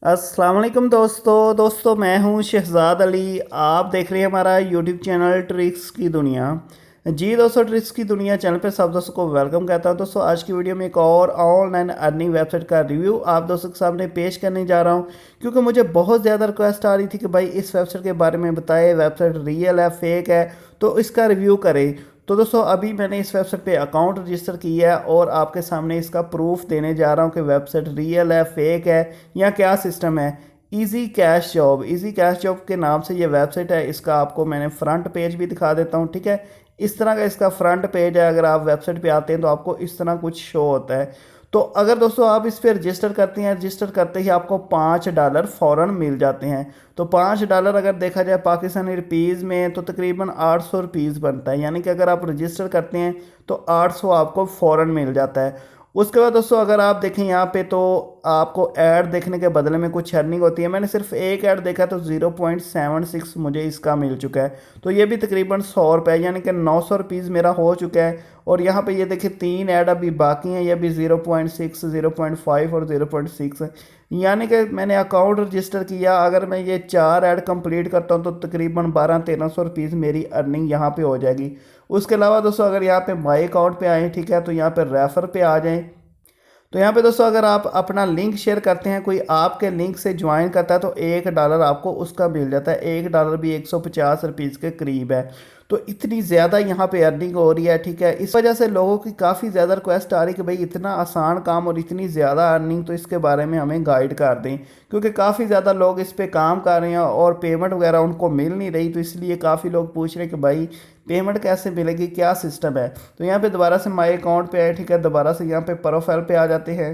अस्सलाम वालेकुम दोस्तों मैं हूं शहजाद अली। आप देख रहे हैं हमारा यूट्यूब चैनल ट्रिक्स की दुनिया। जी दोस्तों, ट्रिक्स की दुनिया चैनल पे सब दोस्तों को वेलकम कहता हूं। दोस्तों आज की वीडियो में एक और ऑनलाइन अर्निंग वेबसाइट का रिव्यू आप दोस्तों के सामने पेश करने जा रहा हूं, क्योंकि मुझे बहुत ज़्यादा रिक्वेस्ट आ रही थी कि भाई इस वेबसाइट के बारे में बताए, वेबसाइट रियल है फेक है, तो इसका रिव्यू करें। तो दोस्तों अभी मैंने इस वेबसाइट पे अकाउंट रजिस्टर किया है और आपके सामने इसका प्रूफ देने जा रहा हूँ कि वेबसाइट रियल है फेक है या क्या सिस्टम है। इजी कैश जॉब के नाम से ये वेबसाइट है। इसका आपको मैंने फ्रंट पेज भी दिखा देता हूँ, ठीक है। इस तरह का इसका फ्रंट पेज है। अगर आप वेबसाइट पे आते हैं तो आपको इस तरह कुछ शो होता है। तो अगर दोस्तों आप इस पर रजिस्टर करते हैं, रजिस्टर करते ही आपको $5 फ़ौरन मिल जाते हैं। तो $5 अगर देखा जाए पाकिस्तानी रुपीज़ में तो तकरीबन 800 रुपीज़ बनता है। यानी कि अगर आप रजिस्टर करते हैं तो 800 आपको फ़ौरन मिल जाता है। उसके बाद दोस्तों अगर आप देखें यहाँ पे तो आपको ऐड देखने के बदले में कुछ अर्निंग होती है। मैंने सिर्फ एक ऐड देखा तो 0.76 मुझे इसका मिल चुका है। तो ये भी तकरीबन 100 रुपये यानी कि 900 रुपीज़ मेरा हो चुका है। और यहाँ पे ये देखिए 3 ऐड अभी बाकी हैं, ये भी 0.6, 0.5 और 0.6। यानी कि मैंने अकाउंट रजिस्टर किया। अगर मैं ये 4 ऐड कंप्लीट करता हूँ तो तकरीबन 1200-1300 रुपीज़ मेरी अर्निंग यहाँ पे हो जाएगी। उसके अलावा दोस्तों अगर यहाँ पे माई अकाउंट पे आएँ, ठीक है, तो यहाँ पे रेफ़र पे आ जाएँ। तो यहाँ पे दोस्तों अगर आप अपना लिंक शेयर करते हैं, कोई आपके लिंक से ज्वाइन करता है तो $1 आपको उसका मिल जाता है। $1 भी 150 रुपीज़ के करीब है। तो इतनी ज़्यादा यहाँ पे अर्निंग हो रही है, ठीक है। इस वजह से लोगों की काफ़ी ज़्यादा रिक्वेस्ट आ रही है कि भाई इतना आसान काम और इतनी ज़्यादा अर्निंग, तो इसके बारे में हमें गाइड कर दें, क्योंकि काफ़ी ज़्यादा लोग इस पर काम कर रहे हैं और पेमेंट वगैरह उनको मिल नहीं रही। तो इसलिए काफ़ी लोग पूछ रहे हैं कि भाई पेमेंट कैसे मिलेगी, क्या सिस्टम है। तो यहाँ पे दोबारा से माई अकाउंट पे आए, ठीक है, दोबारा से यहाँ पे प्रोफाइल पे आ जाते हैं।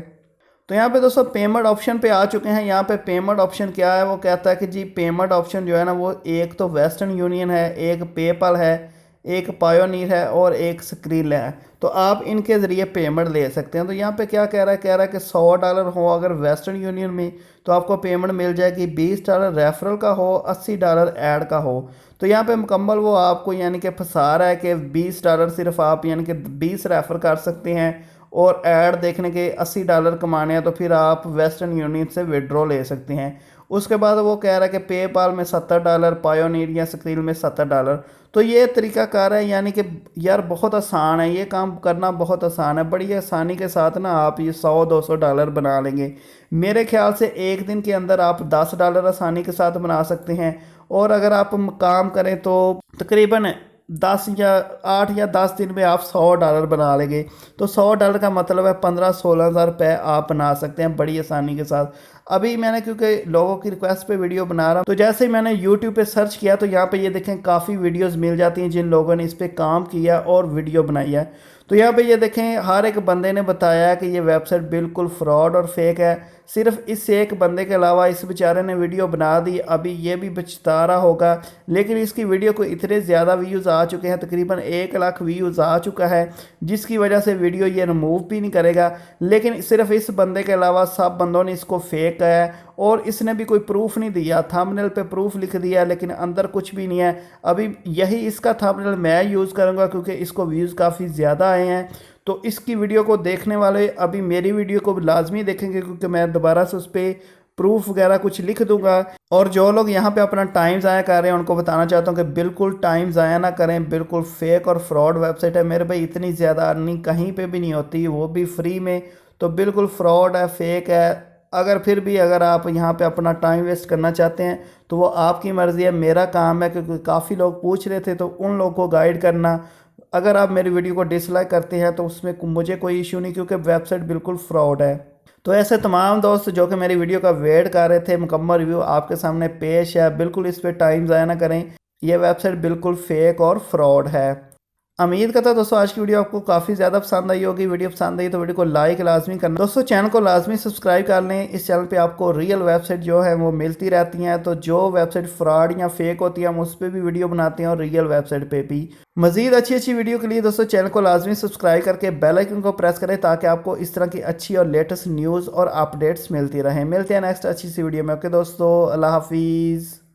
तो यहाँ पे दोस्तों पेमेंट ऑप्शन पे आ चुके हैं। यहाँ पे पेमेंट ऑप्शन क्या है, वो कहता है कि जी पेमेंट ऑप्शन जो है ना, वो एक तो वेस्टर्न यूनियन है, एक पेपल है, एक पायोनीर है और एक स्क्रिल है। तो आप इनके ज़रिए पेमेंट ले सकते हैं। तो यहाँ पे क्या कह रहा है, कह रहा है कि $100 हो अगर वेस्टर्न यूनियन में तो आपको पेमेंट मिल जाएगी। $20 रेफरल का हो, $80 ऐड का हो। तो यहाँ पे मुकम्मल वो आपको यानी कि फंसा रहा है कि $20 सिर्फ आप यानी कि 20 रेफ़र कर सकते हैं और ऐड देखने के $80 कमाने हैं, तो फिर आप वेस्टर्न यूनियन से विड्रॉ ले सकते हैं। उसके बाद वो कह रहा है कि पेपाल में $70, पायोनीर या स्क्रील में $70। तो ये तरीकाकार है, यानी कि यार बहुत आसान है, ये काम करना बहुत आसान है। बड़ी आसानी के साथ ना आप ये $100-200 बना लेंगे। मेरे ख्याल से एक दिन के अंदर आप $10 आसानी के साथ बना सकते हैं। और अगर आप काम करें तो तकरीबन 8 या 10 दिन में आप $100 बना लेंगे। तो $100 का मतलब है 15-16 हज़ार रुपये आप बना सकते हैं बड़ी आसानी के साथ। अभी मैंने क्योंकि लोगों की रिक्वेस्ट पे वीडियो बना रहा हूँ, तो जैसे ही मैंने यूट्यूब पे सर्च किया तो यहाँ पे ये देखें काफ़ी वीडियोस मिल जाती हैं जिन लोगों ने इस पर काम किया और वीडियो बनाई है। तो यहाँ पे ये देखें हर एक बंदे ने बताया कि ये वेबसाइट बिल्कुल फ्रॉड और फेक है। सिर्फ इस एक बंदे के अलावा इस बेचारे ने वीडियो बना दी, अभी ये भी बचता रहा होगा। लेकिन इसकी वीडियो को इतने ज़्यादा व्यूज़ आ चुके हैं, तकरीबन 1 लाख व्यूज़ आ चुका है, जिसकी वजह से वीडियो ये रिमूव भी नहीं करेगा। लेकिन सिर्फ इस बंदे के अलावा सब बंदों ने इसको फेक कहा है और इसने भी कोई प्रूफ नहीं दिया। थंबनेल पे प्रूफ लिख दिया लेकिन अंदर कुछ भी नहीं है। अभी यही इसका थंबनेल मैं यूज़ करूँगा क्योंकि इसको व्यूज़ काफ़ी ज़्यादा आए हैं। तो इसकी वीडियो को देखने वाले अभी मेरी वीडियो को लाजमी देखेंगे, क्योंकि मैं दोबारा से उस पर प्रूफ वगैरह कुछ लिख दूंगा। और जो लोग यहाँ पे अपना टाइम ज़ाया कर रहे हैं उनको बताना चाहता हूँ कि बिल्कुल टाइम ज़ाया ना करें। बिल्कुल फेक और फ्रॉड वेबसाइट है मेरे भाई। इतनी ज़्यादा अर्निंग कहीं पे भी नहीं होती, वो भी फ्री में। तो बिल्कुल फ्रॉड है, फेक है। अगर आप यहाँ पे अपना टाइम वेस्ट करना चाहते हैं तो वो आपकी मर्ज़ी है। मेरा काम है, क्योंकि काफ़ी लोग पूछ रहे थे तो उन लोगों को गाइड करना। अगर आप मेरी वीडियो को डिसलाइक करते हैं तो उसमें मुझे कोई इशू नहीं, क्योंकि वेबसाइट बिल्कुल फ्रॉड है। तो ऐसे तमाम दोस्त जो कि मेरी वीडियो का वेट कर रहे थे, मुकम्मल रिव्यू आपके सामने पेश है। बिल्कुल इस पर टाइम ज़ाया ना करें, यह वेबसाइट बिल्कुल फेक और फ्रॉड है। उम्मीद करता हूँ दोस्तों आज की वीडियो आपको काफ़ी ज़्यादा पसंद आई होगी। वीडियो पसंद आई तो वीडियो को लाइक लाजमी करना। दोस्तों चैनल को लाजमी सब्सक्राइब कर लें। इस चैनल पे आपको रियल वेबसाइट जो है वो मिलती रहती हैं। तो जो वेबसाइट फ्रॉड या फेक होती है हम उस पर भी वीडियो बनाते हैं और रियल वेबसाइट पे भी। मज़ीद अच्छी वीडियो के लिए दोस्तों चैनल को लाजमी सब्सक्राइब करके बेल आइकन को प्रेस करें, ताकि आपको इस तरह की अच्छी और लेटेस्ट न्यूज़ और अपडेट्स मिलती रहें। मिलते हैं नेक्स्ट अच्छी सी वीडियो में। ओके दोस्तों, अल्लाह हाफिज़।